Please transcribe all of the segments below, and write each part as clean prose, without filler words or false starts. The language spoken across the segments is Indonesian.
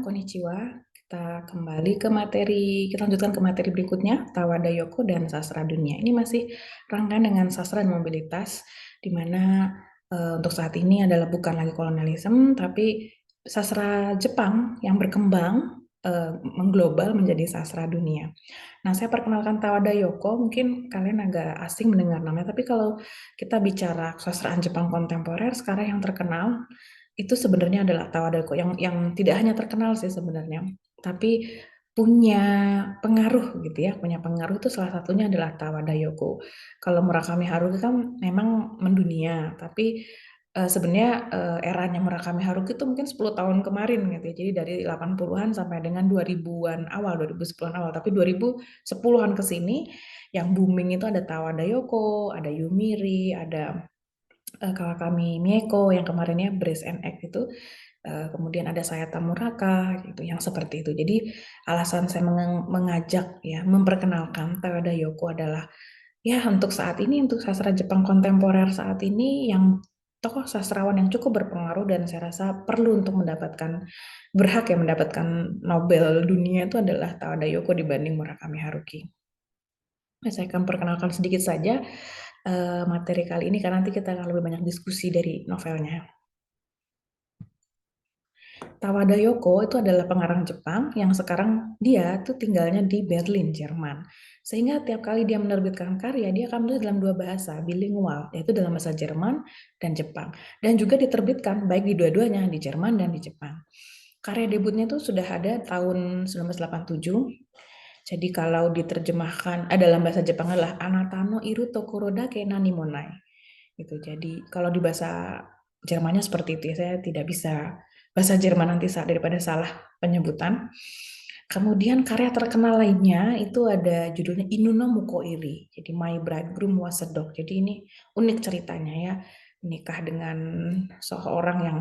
konnichiwa. Kita lanjutkan ke materi berikutnya, Tawada Yoko dan Sastra Dunia. Ini masih rangkaian dengan sastra dan mobilitas, di mana untuk saat ini adalah bukan lagi kolonialisme, tapi sastra Jepang yang berkembang mengglobal menjadi sastra dunia. Nah, saya perkenalkan Tawada Yoko, mungkin kalian agak asing mendengar namanya, tapi kalau kita bicara kesastraan Jepang kontemporer, sekarang yang terkenal itu sebenarnya adalah Tawada Yoko, yang tidak hanya terkenal sih sebenarnya, tapi punya pengaruh gitu ya, punya pengaruh itu salah satunya adalah Tawada Yoko. Kalau Murakami Haruki kan memang mendunia, tapi sebenarnya eranya Murakami Haruki itu mungkin 10 tahun kemarin gitu ya. Jadi dari 80-an sampai dengan 2000-an awal, 2010-an awal. Tapi 2010-an ke sini yang booming itu ada Tawada Yoko, ada Yumiri, ada Kawakami Mieko yang kemarinnya Brace and Act itu. Kemudian ada Sayata Muraka gitu yang seperti itu. Jadi alasan saya mengajak ya memperkenalkan Tawada Yoko adalah ya untuk saat ini, untuk sastra Jepang kontemporer saat ini yang tokoh sastrawan yang cukup berpengaruh dan saya rasa perlu untuk berhak ya mendapatkan Nobel dunia itu adalah Tawada Yoko dibanding Murakami Haruki. Nah, saya akan perkenalkan sedikit saja materi kali ini karena nanti kita akan lebih banyak diskusi dari novelnya. Tawada Yoko itu adalah pengarang Jepang yang sekarang dia tuh tinggalnya di Berlin, Jerman. Sehingga tiap kali dia menerbitkan karya, dia akan menulis dalam dua bahasa, bilingual, yaitu dalam bahasa Jerman dan Jepang. Dan juga diterbitkan baik di dua-duanya, di Jerman dan di Jepang. Karya debutnya itu sudah ada tahun 1987. Jadi kalau diterjemahkan dalam bahasa Jepang adalah Anatano Iru Tokoroda ke Nanimonai. Gitu. Jadi kalau di bahasa Jermannya seperti itu ya, saya tidak bisa bahasa Jerman nanti daripada salah penyebutan. Kemudian karya terkenal lainnya itu ada judulnya Inuno Mukoiri. Jadi My Bridegroom Was a Dog. Jadi ini unik ceritanya ya, menikah dengan seorang yang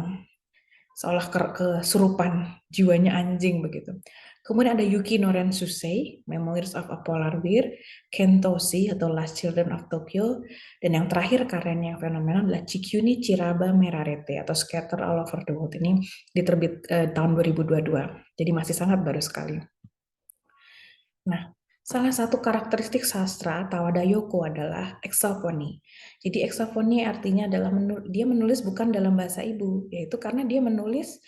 seolah kesurupan jiwanya anjing begitu. Kemudian ada Yuki Noren Susei, Memoirs of a Polar Bear, Kentoshi atau Last Children of Tokyo, dan yang terakhir karyanya yang fenomenal adalah Chikyuni Chiraba Merarete atau Scatter All Over the World. Ini diterbit tahun 2022, jadi masih sangat baru sekali. Nah, salah satu karakteristik sastra Tawada Yoko adalah eksofoni. Jadi eksofoni artinya adalah dia menulis bukan dalam bahasa ibu, yaitu karena dia menulis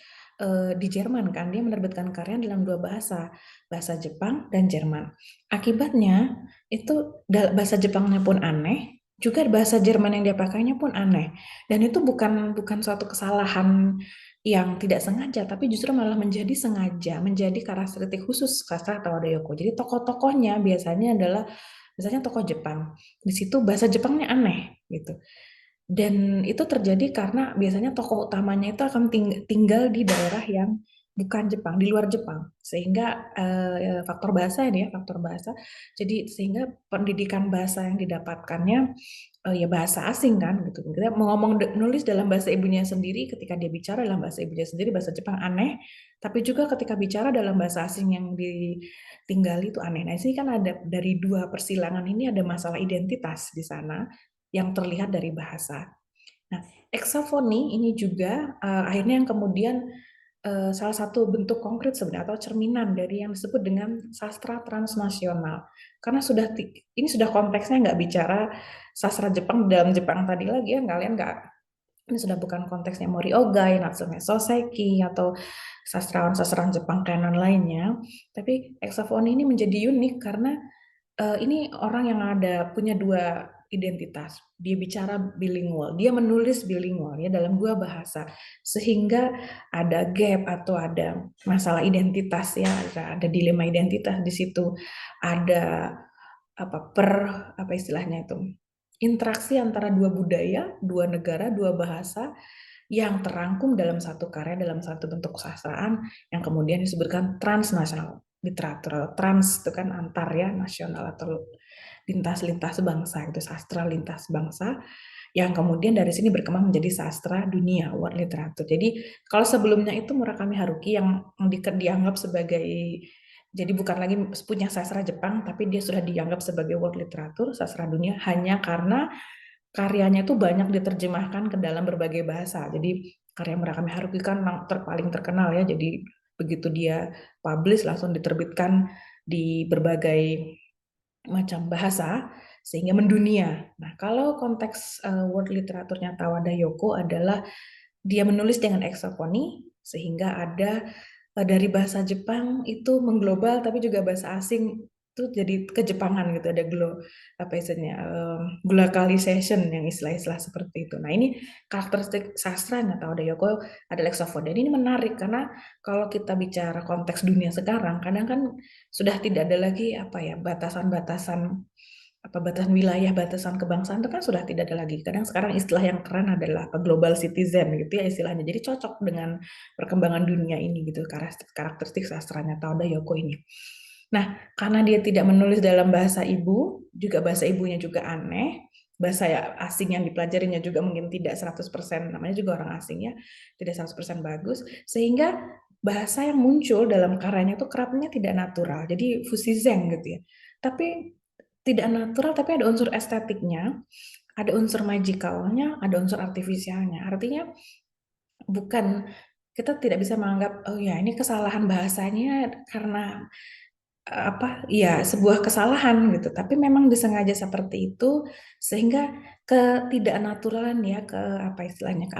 di Jerman kan, dia menerbitkan karya dalam dua bahasa, bahasa Jepang dan Jerman. Akibatnya itu bahasa Jepangnya pun aneh, juga bahasa Jerman yang dia pakainya pun aneh. Dan itu bukan suatu kesalahan yang tidak sengaja, tapi justru malah menjadi sengaja, menjadi karakteristik khusus sastra Tawada Yoko. Jadi tokoh-tokohnya biasanya tokoh Jepang. Di situ bahasa Jepangnya aneh gitu. Dan itu terjadi karena biasanya tokoh utamanya itu akan tinggal di daerah yang bukan Jepang, di luar Jepang. Sehingga faktor bahasa ini ya, faktor bahasa. Jadi sehingga pendidikan bahasa yang didapatkannya ya bahasa asing kan gitu. Kita mau nulis dalam bahasa ibunya sendiri, ketika dia bicara dalam bahasa ibunya sendiri, bahasa Jepang aneh, tapi juga ketika bicara dalam bahasa asing yang ditinggali itu aneh. Nah, ini kan ada dari dua persilangan ini ada masalah identitas di sana yang terlihat dari bahasa. Nah, eksofoni ini juga akhirnya yang kemudian salah satu bentuk konkret sebenarnya atau cerminan dari yang disebut dengan sastra transnasional. Karena ini sudah konteksnya nggak bicara sastra Jepang dalam Jepang tadi lagi ya, kalian nggak, ini sudah bukan konteksnya Mori Ogai, Natsume Soseki, atau sastrawan-sastrawan Jepang kanan lainnya. Tapi eksofoni ini menjadi unik karena ini orang yang punya dua identitas. Dia bicara bilingual, dia menulis bilingual ya dalam dua bahasa, sehingga ada gap atau ada masalah identitas ya, ada dilema identitas di situ, ada apa istilahnya itu, interaksi antara dua budaya, dua negara, dua bahasa yang terangkum dalam satu karya, dalam satu bentuk kesastraan yang kemudian disebutkan transnasional literatur. Trans itu kan antar ya, nasional atau lintas-lintas bangsa, itu sastra lintas bangsa yang kemudian dari sini berkembang menjadi sastra dunia, world literatur. Jadi kalau sebelumnya itu Murakami Haruki yang dianggap sebagai, jadi bukan lagi punya sastra Jepang, tapi dia sudah dianggap sebagai world literatur, sastra dunia, hanya karena karyanya itu banyak diterjemahkan ke dalam berbagai bahasa. Jadi karya Murakami Haruki kan paling terkenal ya, jadi begitu dia publish langsung diterbitkan di berbagai macam bahasa sehingga mendunia. Nah, kalau konteks world literaturnya Tawada Yoko adalah dia menulis dengan eksoponi sehingga ada dari bahasa Jepang itu mengglobal tapi juga bahasa asing itu jadi kejepangan gitu, ada apa istilahnya globalization yang istilah-istilah seperti itu. Nah, ini karakteristik sastranya Tawada Yoko adalah eksoponi. Dan ini menarik karena kalau kita bicara konteks dunia sekarang kadang kan sudah tidak ada lagi apa ya batasan-batasan apa batasan wilayah, batasan kebangsaan itu kan sudah tidak ada lagi. Kadang sekarang istilah yang keren adalah apa global citizen gitu ya istilahnya. Jadi cocok dengan perkembangan dunia ini gitu karakteristik sastranya Tauda Yoko ini. Nah, karena dia tidak menulis dalam bahasa ibu, juga bahasa ibunya juga aneh, bahasa asing yang dipelajarinya juga mungkin tidak 100%, namanya juga orang asing ya, tidak 100% bagus, sehingga bahasa yang muncul dalam karyanya itu kerapnya tidak natural, jadi fusi zeng gitu ya. Tapi tidak natural tapi ada unsur estetiknya, ada unsur magicalnya, ada unsur artifisialnya. Artinya bukan kita tidak bisa menganggap oh ya ini kesalahan bahasanya karena apa ya sebuah kesalahan gitu tapi memang disengaja seperti itu sehingga ketidaknaturalan ya ke apa istilahnya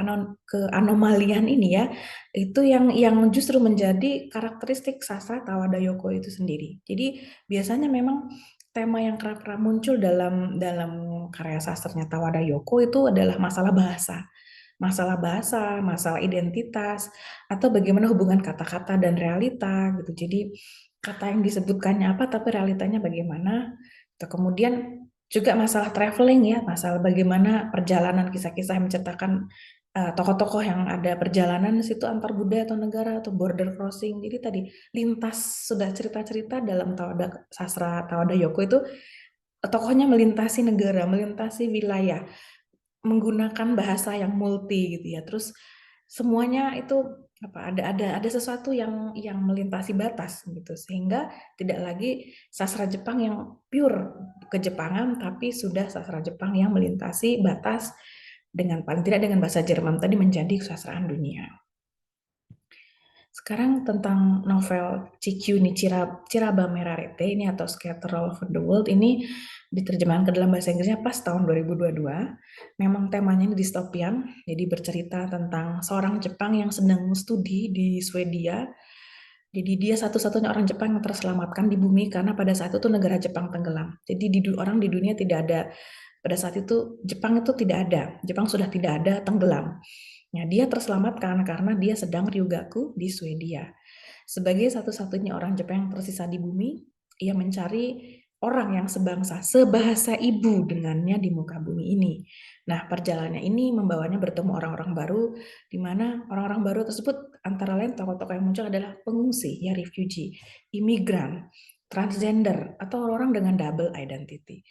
ke anomalian ini ya itu yang justru menjadi karakteristik sastra Tawada Yoko itu sendiri. Jadi biasanya memang tema yang kerap-kerap muncul dalam dalam karya sastranya Tawada Yoko itu adalah masalah bahasa, masalah identitas, atau bagaimana hubungan kata-kata dan realita gitu. Jadi kata yang disebutkannya apa, tapi realitanya bagaimana. Gitu. Kemudian juga masalah traveling ya, masalah bagaimana perjalanan kisah-kisah yang menceritakan tokoh-tokoh yang ada perjalanan di situ antar budaya atau negara atau border crossing. Jadi tadi lintas sudah cerita-cerita dalam sastra Tawada Yoko itu tokohnya melintasi negara, melintasi wilayah menggunakan bahasa yang multi gitu ya. Terus semuanya itu apa ada sesuatu yang melintasi batas gitu sehingga tidak lagi sastra Jepang yang pure kejepangan tapi sudah sastra Jepang yang melintasi batas dengan paling tidak dengan bahasa Jerman tadi menjadi kesusastraan dunia. Sekarang tentang novel Chikyu ni Chiraba Merarete ini atau Scatter All Over the World ini diterjemahkan ke dalam bahasa Inggrisnya pas tahun 2022. Memang temanya ini distopian, jadi bercerita tentang seorang Jepang yang sedang studi di Swedia. Jadi dia satu-satunya orang Jepang yang terselamatkan di bumi karena pada saat itu negara Jepang tenggelam. Jadi orang di dunia tidak ada pada saat itu Jepang itu tidak ada. Jepang sudah tidak ada, tenggelam. Nah, dia terselamatkan karena dia sedang ryugaku di Swedia. Sebagai satu-satunya orang Jepang yang tersisa di bumi, ia mencari orang yang sebangsa, sebahasa ibu dengannya di muka bumi ini. Nah, perjalanannya ini membawanya bertemu orang-orang baru, di mana orang-orang baru tersebut antara lain tokoh-tokoh yang muncul adalah pengungsi, ya refugee, imigran, transgender, atau orang dengan double identity.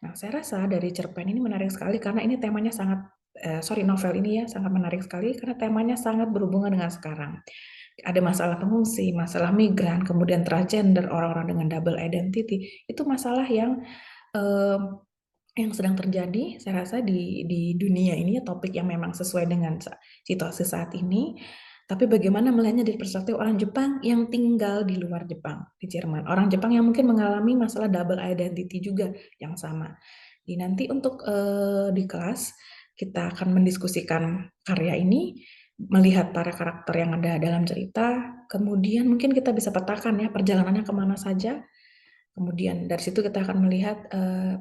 Nah, saya rasa dari cerpen ini menarik sekali karena ini temanya sangat novel ini ya sangat menarik sekali karena temanya sangat berhubungan dengan sekarang. Ada masalah pengungsi, masalah migran, kemudian transgender, orang-orang dengan double identity. Itu masalah yang sedang terjadi, saya rasa di dunia ini topik yang memang sesuai dengan situasi saat ini. Tapi bagaimana melihatnya dari perspektif orang Jepang yang tinggal di luar Jepang, di Jerman. Orang Jepang yang mungkin mengalami masalah double identity juga yang sama. Jadi nanti untuk di kelas kita akan mendiskusikan karya ini, melihat para karakter yang ada dalam cerita, kemudian mungkin kita bisa petakan ya perjalanannya kemana saja. Kemudian dari situ kita akan melihat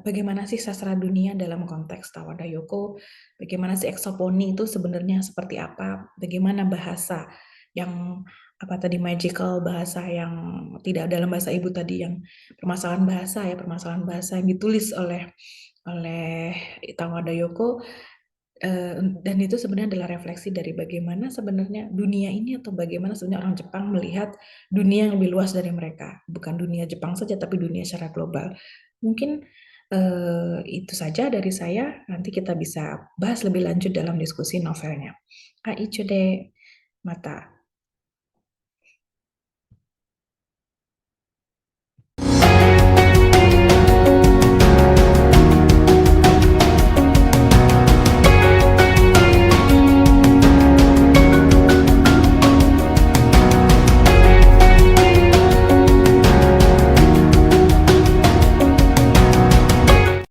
bagaimana sih sastra dunia dalam konteks Tawada Yoko, bagaimana sih eksoponi itu sebenarnya seperti apa, bagaimana bahasa yang apa tadi magical, bahasa yang tidak dalam bahasa ibu tadi yang permasalahan bahasa yang ditulis oleh Tawada Yoko dan itu sebenarnya adalah refleksi dari bagaimana sebenarnya dunia ini atau bagaimana sebenarnya orang Jepang melihat dunia yang lebih luas dari mereka. Bukan dunia Jepang saja, tapi dunia secara global. Mungkin itu saja dari saya. Nanti kita bisa bahas lebih lanjut dalam diskusi novelnya. Aicho de mata.